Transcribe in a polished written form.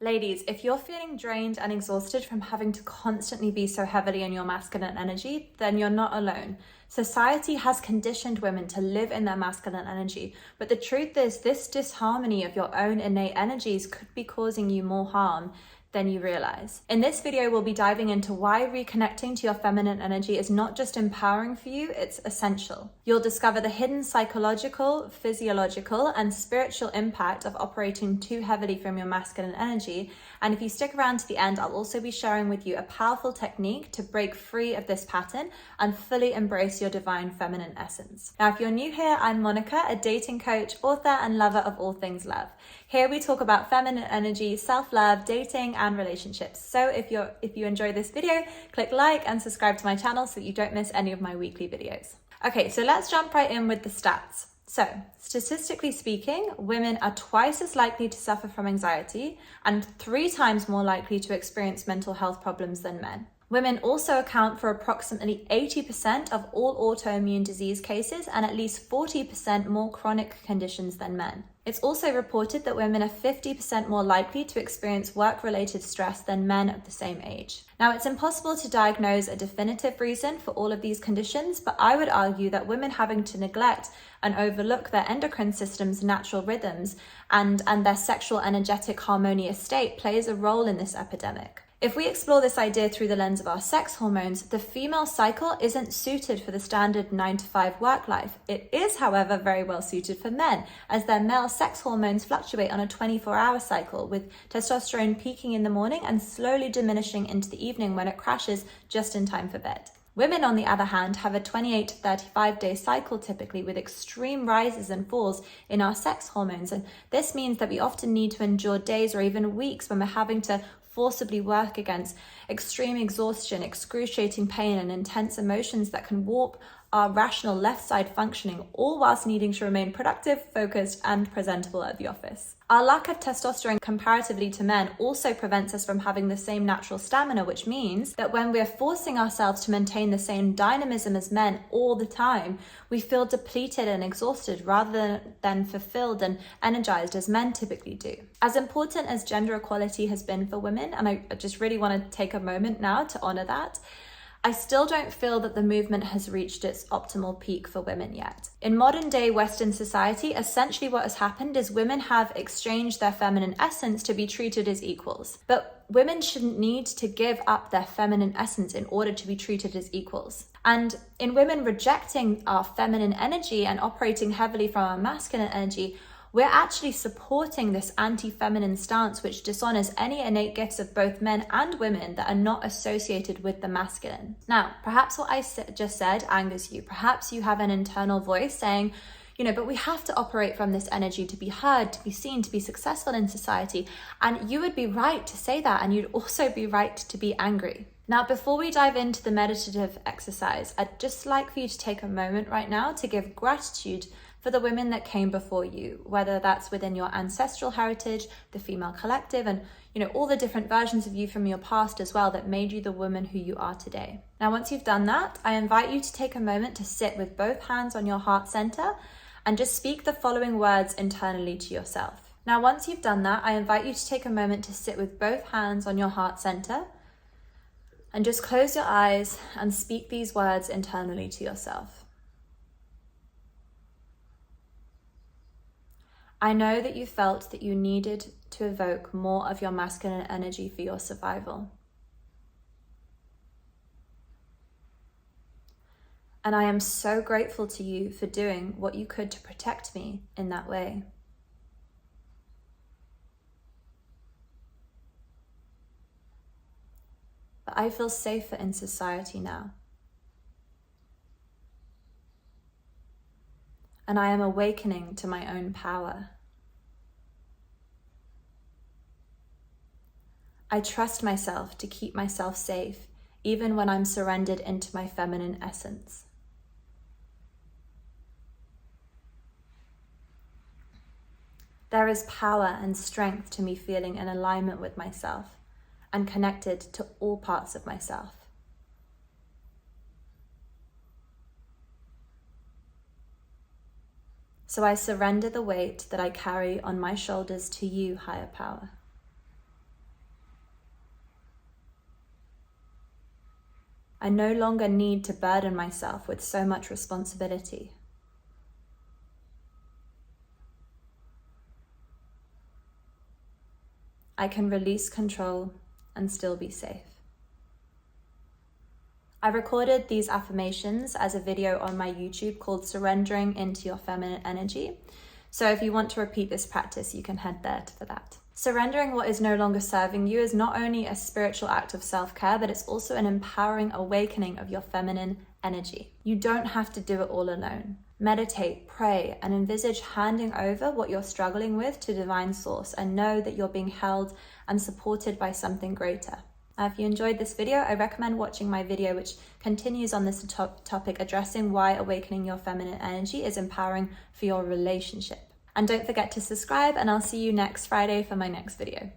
Ladies, if you're feeling drained and exhausted from having to constantly be so heavily in your masculine energy, then you're not alone. Society has conditioned women to live in their masculine energy, but the truth is this disharmony of your own innate energies could be causing you more harm than you realize. In this video, we'll be diving into why reconnecting to your feminine energy is not just empowering for you, it's essential. You'll discover the hidden psychological, physiological, and spiritual impact of operating too heavily from your masculine energy. And if you stick around to the end, I'll also be sharing with you a powerful technique to break free of this pattern and fully embrace your divine feminine essence. Now, if you're new here, I'm Monica, a dating coach, author, and lover of all things love. Here we talk about feminine energy, self-love, dating, and relationships. So if you enjoy this video, click like and subscribe to my channel so that you don't miss any of my weekly videos. Okay, so let's jump right in with the stats. So, statistically speaking, women are twice as likely to suffer from anxiety and 3 times more likely to experience mental health problems than men. Women also account for approximately 80% of all autoimmune disease cases and at least 40% more chronic conditions than men. It's also reported that women are 50% more likely to experience work-related stress than men of the same age. Now, it's impossible to diagnose a definitive reason for all of these conditions, but I would argue that women having to neglect and overlook their endocrine system's natural rhythms and their sexual energetic harmonious state plays a role in this epidemic. If we explore this idea through the lens of our sex hormones, the female cycle isn't suited for the standard 9-to-5 work life. It is, however, very well suited for men, as their male sex hormones fluctuate on a 24-hour cycle, with testosterone peaking in the morning and slowly diminishing into the evening when it crashes just in time for bed. Women, on the other hand, have a 28 to 35-day cycle typically, with extreme rises and falls in our sex hormones, and this means that we often need to endure days or even weeks when we're having to forcibly work against extreme exhaustion, excruciating pain, and intense emotions that can warp our rational left side functioning, all whilst needing to remain productive, focused, and presentable at the office. Our lack of testosterone comparatively to men also prevents us from having the same natural stamina, which means that when we're forcing ourselves to maintain the same dynamism as men all the time, we feel depleted and exhausted rather than fulfilled and energized as men typically do. As important as gender equality has been for women, and I just really want to take a moment now to honor that, I still don't feel that the movement has reached its optimal peak for women yet. In modern day Western society, essentially what has happened is women have exchanged their feminine essence to be treated as equals. But women shouldn't need to give up their feminine essence in order to be treated as equals. And in women rejecting our feminine energy and operating heavily from our masculine energy, we're actually supporting this anti-feminine stance which dishonors any innate gifts of both men and women that are not associated with the masculine. Now, perhaps what I just said angers you. Perhaps you have an internal voice saying, but we have to operate from this energy to be heard, to be seen, to be successful in society. And you would be right to say that, and you'd also be right to be angry. Now, before we dive into the meditative exercise, I'd just like for you to take a moment right now to give gratitude for the women that came before you, whether that's within your ancestral heritage, the female collective, and all the different versions of you from your past as well that made you the woman who you are today. Now, once you've done that, I invite you to take a moment to sit with both hands on your heart center and just speak the following words internally to yourself. Now, once you've done that, I invite you to take a moment to sit with both hands on your heart center and just close your eyes and speak these words internally to yourself. I know that you felt that you needed to evoke more of your masculine energy for your survival. And I am so grateful to you for doing what you could to protect me in that way. But I feel safer in society now. And I am awakening to my own power. I trust myself to keep myself safe, even when I'm surrendered into my feminine essence. There is power and strength to me feeling in alignment with myself and connected to all parts of myself. So I surrender the weight that I carry on my shoulders to you, higher power. I no longer need to burden myself with so much responsibility. I can release control and still be safe. I recorded these affirmations as a video on my YouTube called Surrendering into Your Feminine Energy. So if you want to repeat this practice, you can head there for that. Surrendering what is no longer serving you is not only a spiritual act of self-care, but it's also an empowering awakening of your feminine energy. You don't have to do it all alone. Meditate, pray, and envisage handing over what you're struggling with to Divine Source, and know that you're being held and supported by something greater. If you enjoyed this video, I recommend watching my video which continues on this topic, addressing why awakening your feminine energy is empowering for your relationship. And don't forget to subscribe, and I'll see you next Friday for my next video.